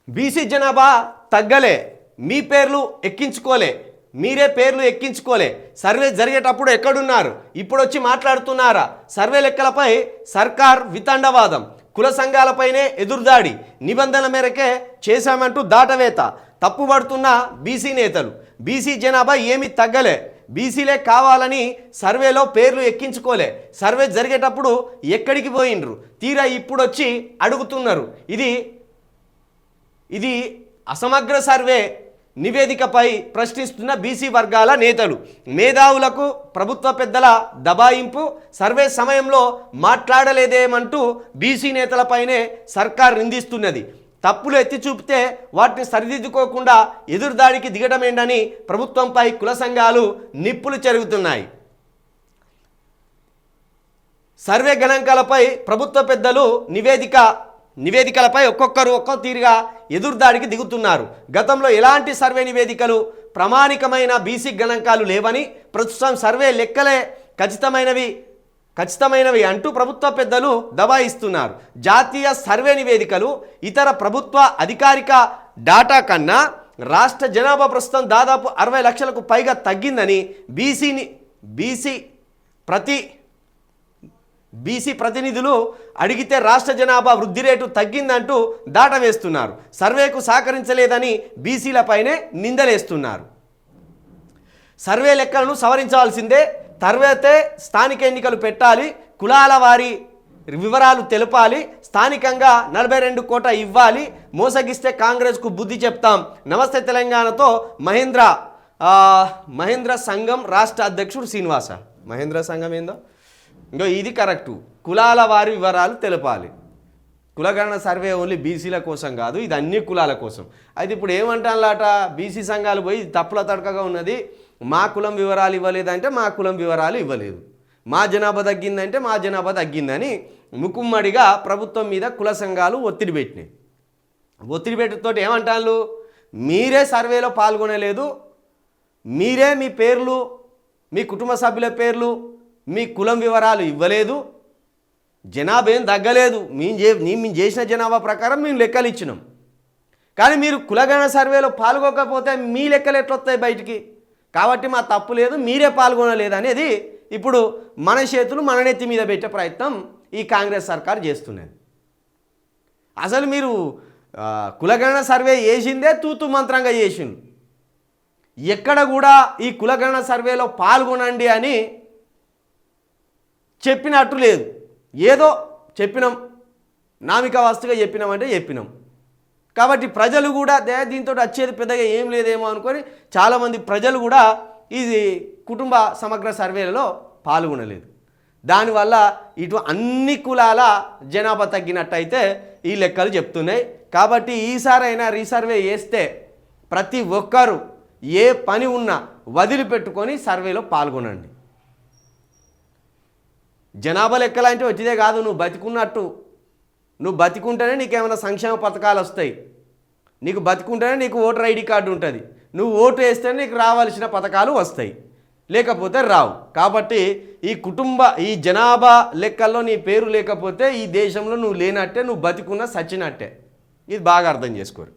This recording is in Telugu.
బీసీ జనాభా తగ్గలే, మీ పేర్లు ఎక్కించుకోలే, మీరే పేర్లు ఎక్కించుకోలే. సర్వే జరిగేటప్పుడు ఎక్కడున్నారు? ఇప్పుడు వచ్చి మాట్లాడుతున్నారా? సర్వే లెక్కలపై సర్కార్ వితండవాదం, కుల సంఘాలపైనే ఎదురుదాడి, నిబంధనల మేరకే చేశామంటూ దాటవేత, తప్పుపడుతున్న బీసీ నేతలు. బీసీ జనాభా ఏమీ తగ్గలే, బీసీలే కావాలని సర్వేలో పేర్లు ఎక్కించుకోలే, సర్వే జరిగేటప్పుడు ఎక్కడికి పోయిండ్రు, తీరా ఇప్పుడు వచ్చి అడుగుతున్నారు. ఇది అసమగ్ర సర్వే నివేదికపై ప్రశ్నిస్తున్న బీసీ వర్గాల నేతలు. మేధావులకు ప్రభుత్వ పెద్దల దబాయింపు, సర్వే సమయంలో మాట్లాడలేదేమంటూ బీసీ నేతలపైనే సర్కార్ నిందిస్తున్నది. తప్పులు ఎత్తి చూపితే వాటిని సరిదిద్దుకోకుండా ఎదురుదాడికి దిగడమేంటని ప్రభుత్వంపై కుల సంఘాలు నిప్పులు చెరుగుతున్నాయి. సర్వే గణాంకాలపై ప్రభుత్వ పెద్దలు నివేదికలపై ఒక్కొక్కరు ఒక్కో తీరుగా ఎదురుదాడికి దిగుతున్నారు. గతంలో ఎలాంటి సర్వే నివేదికలు, ప్రామాణికమైన బీసీ గణాంకాలు లేవని, ప్రస్తుతం సర్వే లెక్కలే ఖచ్చితమైనవి అంటూ ప్రభుత్వ పెద్దలు దబాయిస్తున్నారు. జాతీయ సర్వే నివేదికలు, ఇతర ప్రభుత్వ అధికారిక డాటా కన్నా రాష్ట్ర జనాభా ప్రస్తుతం దాదాపు 60 లక్షలకు పైగా తగ్గిందని బీసీ ప్రతినిధులు అడిగితే రాష్ట్ర జనాభా వృద్ధి రేటు తగ్గిందంటూ దాట వేస్తున్నారు. సర్వేకు సహకరించలేదని బీసీలపైనే నిందలేస్తున్నారు. సర్వే లెక్కలను సవరించాల్సిందే, తర్వాతే స్థానిక ఎన్నికలు పెట్టాలి, కులాల వారి వివరాలు తెలపాలి, స్థానికంగా 42 కోట ఇవ్వాలి, మోసగిస్తే కాంగ్రెస్కు బుద్ధి చెప్తాం. నమస్తే తెలంగాణతో మహేంద్ర సంఘం రాష్ట్ర అధ్యక్షుడు శ్రీనివాస. మహేంద్ర సంఘం ఏందో ఇంకో ఇది కరెక్టు, కులాల వారి వివరాలు తెలపాలి. కులగణన సర్వే ఓన్లీ బీసీల కోసం కాదు, ఇది అన్ని కులాల కోసం. అయితే ఇప్పుడు ఏమంటానులాట, బీసీ సంఘాలు పోయి తప్పుల తడకగా ఉన్నది, మా కులం వివరాలు ఇవ్వలేదంటే మా కులం వివరాలు ఇవ్వలేదు, మా జనాభా తగ్గిందంటే మా జనాభా తగ్గిందని ముకుమ్మడిగా ప్రభుత్వం మీద కుల సంఘాలు ఒత్తిడి పెట్టినాయి. ఒత్తిడి పెట్టడంతో ఏమంటాను, మీరే సర్వేలో పాల్గొనలేదు, మీరే మీ పేర్లు, మీ కుటుంబ సభ్యుల పేర్లు, మీ కులం వివరాలు ఇవ్వలేదు, జనాభా ఏం తగ్గలేదు, మేము చేసిన జనాభా ప్రకారం మేము లెక్కలు ఇచ్చినాం, కానీ మీరు కులగణన సర్వేలో పాల్గొకపోతే మీ లెక్కలు ఎట్లొస్తాయి బయటికి, కాబట్టి మా తప్పు లేదు, మీరే పాల్గొనలేదు అనేది ఇప్పుడు మన చేతులు మన నెత్తి మీద పెట్టే ప్రయత్నం ఈ కాంగ్రెస్ సర్కార్ చేస్తున్నది. అసలు మీరు కులగణన సర్వే చేసిందే తూతు మంత్రంగా చేసిండు. ఎక్కడ కూడా ఈ కులగణన సర్వేలో పాల్గొనండి అని చెప్పినట్టు లేదు. ఏదో చెప్పినాం, నామిక వాస్తుగా చెప్పినామంటే చెప్పినాం. కాబట్టి ప్రజలు కూడా దీంతో వచ్చేది పెద్దగా ఏం లేదేమో అనుకొని చాలామంది ప్రజలు కూడా ఇది కుటుంబ సమగ్ర సర్వేలలో పాల్గొనలేదు. దానివల్ల ఇటు అన్ని కులాల జనాభా తగ్గినట్టయితే ఈ లెక్కలు చెప్తున్నాయి. కాబట్టి ఈసారైనా రీసర్వే చేస్తే ప్రతి ఒక్కరూ ఏ పని ఉన్నా వదిలిపెట్టుకొని సర్వేలో పాల్గొనండి. జనాభా లెక్కలు అంటే వచ్చేదే కాదు, నువ్వు బతికున్నట్టు, నువ్వు బతికుంటేనే నీకేమైనా సంక్షేమ పథకాలు వస్తాయి, నీకు బతికుంటేనే నీకు ఓటర్ ఐడి కార్డు ఉంటుంది, నువ్వు ఓటు వేస్తేనే నీకు రావాల్సిన పథకాలు వస్తాయి, లేకపోతే రావు. కాబట్టి ఈ జనాభా లెక్కల్లో నీ పేరు లేకపోతే ఈ దేశంలో నువ్వు లేనట్టే, నువ్వు బతికున్న సచ్చినట్టే. ఇది బాగా అర్థం చేసుకోరు.